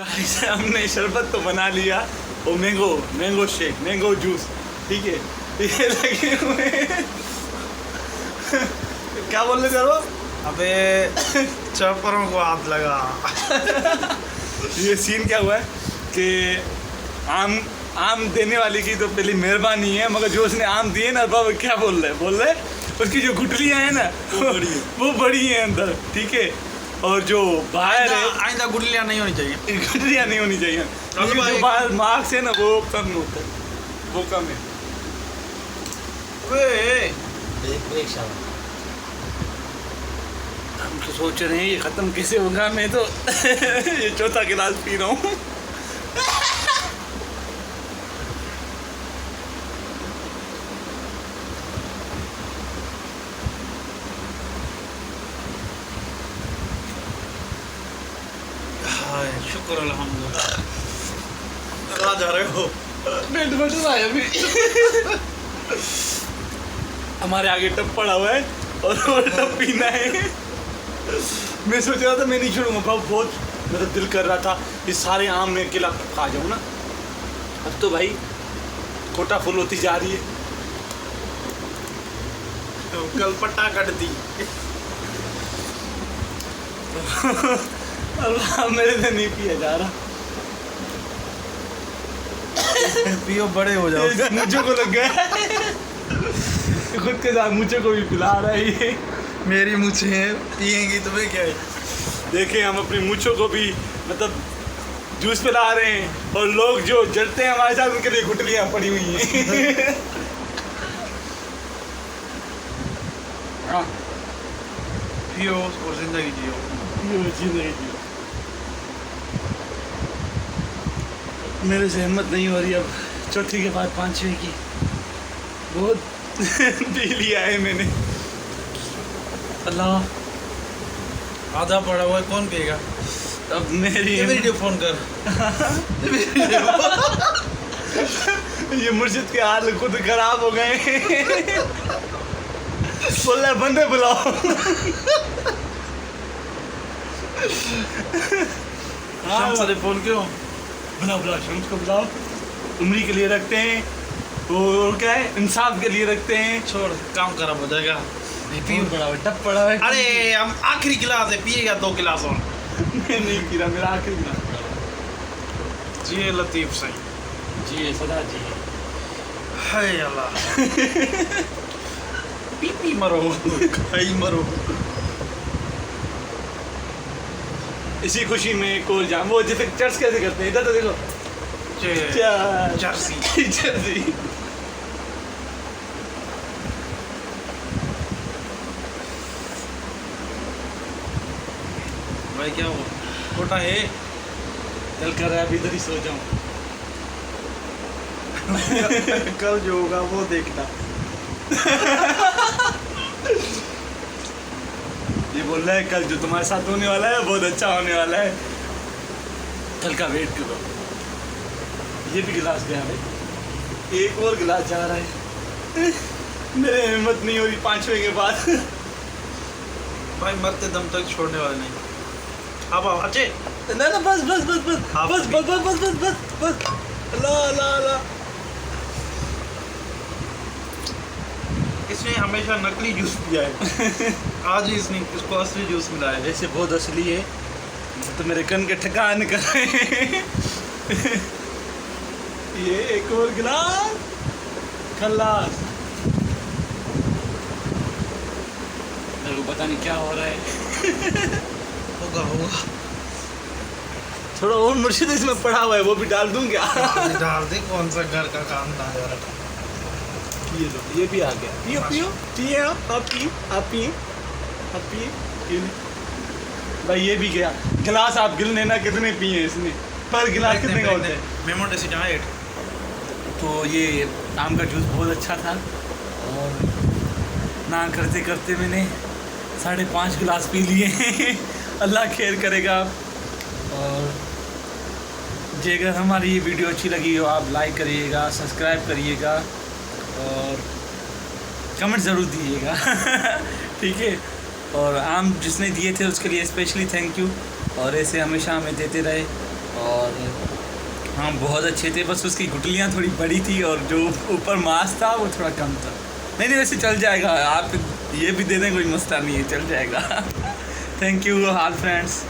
Guys हमने शरबत तो बना लिया और मैंगो शेक, मैंगो जूस, ठीक है। ये लगे हुए क्या बोल रहे थे वो? अबे चौपरों को हाथ लगा। ये सीन क्या हुआ है कि आम देने वाले की तो पहली मेहरबानी है, मगर जो उसने आम दिए ना बाबा क्या बोल रहे उसकी जो गुठलियाँ हैं ना वो बड़ी हैं अंदर, ठीक है। और जो बाहर है आइंदा गुठलियाँ नहीं होनी चाहिए, गुठलियाँ नहीं होनी चाहिए। जो बाहर मार्क्स है ना वो कम होता है, वो कम है। हम तो सोच रहे हैं ये ख़त्म कैसे होगा। मैं तो ये चौथा गिलास पी रहा हूँ। शुक्र अल्हम्दुलिल्लाह। कहाँ जा रहे हो? पेट भर रहा है अभी। हमारे आगे टप पड़ा हुआ है और वो टप पीना है। मैं सोच रहा था मैं नहीं छोड़ूंगा, बहुत मेरा दिल कर रहा था ये सारे आम में अकेला खा जाऊँ ना। अब तो भाई कोटा फुल होती जा रही है। तो कल पट्टा कट दी। अल्लाह मेरे से नहीं पिया जा रहा। पियो बड़े हो जाओ। मुझे को लग गया खुद के साथ मुझे को भी पिला रहा है ये। मेरी मूछें हैं, पिएंगी तुम्हें क्या है? देखें हम अपनी मूछों को भी मतलब जूस पिला रहे हैं और लोग जो जलते हैं हमारे साथ उनके लिए गुठलियाँ पड़ी हुई हैं। पियो और जिंदगी जियो। मेरे से हिम्मत नहीं हो रही अब चौथी के बाद पांचवी की। बहुत पी लिया है मैंने। अल्लाह आधा पड़ा हुआ है, कौन पिएगा? अब मेरी वीडियो फोन कर। ये मुर्शिद के हाल खुद खराब हो गए। बोल रहा है बंदे बुलाओ। शम्स ने फोन क्यों? बुलाओ शम्स को बुलाओ। उम्री के लिए रखते हैं, और क्या है इंसाफ के लिए रखते हैं। छोड़, काम खराब हो जाएगा। पियो पड़ा हुआ टप पड़ा है। अरे हम आखिरी गिलास है, पिएगा 2 गिलास और। मैं नहीं पी रहा, मेरा आखिरी गिलास पड़ा हुआ। जिए लतीफ सही, जी सदा जी। हाय अल्लाह। पी मरो, खाई मरो। इसी खुशी में कोल जाम वो जैसे चर्च कैसे करते हैं, इधर तो देखो जर्सी जर्सी। भाई क्या हो कोटा है? दिल कर रहा है अभी इधर ही सो जाऊं। कल जो होगा वो देखना। ये बोल रहा है कल जो तुम्हारे साथ होने वाला है बहुत अच्छा होने वाला है, कल का वेट करो। ये भी गिलास गया भाई, एक और गिलास जा रहा है। मेरे हिम्मत नहीं हो रही पांचवे के बाद। भाई मरते दम तक छोड़ने वाले नहीं। अब अच्छे ना बस बस बस बस बस बस बस बस बस बस बस अल्लाह। इसने हमेशा नकली जूस पिया है। आज ही इसको असली जूस मिला है। वैसे बहुत असली है, तो मेरे कन के ठकान कर रहे हैं। ये एक और गिलास खल्लास। मेरे को पता नहीं क्या हो रहा है। होगा थोड़ा और मुर्शिद इसमें पड़ा हुआ है, वो भी डाल दूं क्या? डाल दे, कौन सा घर का काम था यार। ये लो, ये भी आ गया। पियो पियो पिए आप पिए। भाई ये भी गया गिलास। आप गिल लेना कितने पिए इसने, पर गिलास कितने का होता है? मेमो डेसिडाइट। तो ये आम का जूस बहुत अच्छा था और ना करते करते मैंने 5.5 गिलास पी लिए। अल्लाह खैर करेगा। और जे अगर हमारी ये वीडियो अच्छी लगी हो आप लाइक करिएगा, सब्सक्राइब करिएगा और कमेंट ज़रूर दीजिएगा। ठीक है। और आम जिसने दिए थे उसके लिए स्पेशली थैंक यू, और ऐसे हमेशा हमें देते रहे और हाँ बहुत अच्छे थे, बस उसकी गुटलियाँ थोड़ी बड़ी थी और जो ऊपर मांस था वो थोड़ा कम था। नहीं वैसे चल जाएगा, आप ये भी दे दें, कोई मसला नहीं है, चल जाएगा। Thank you all friends.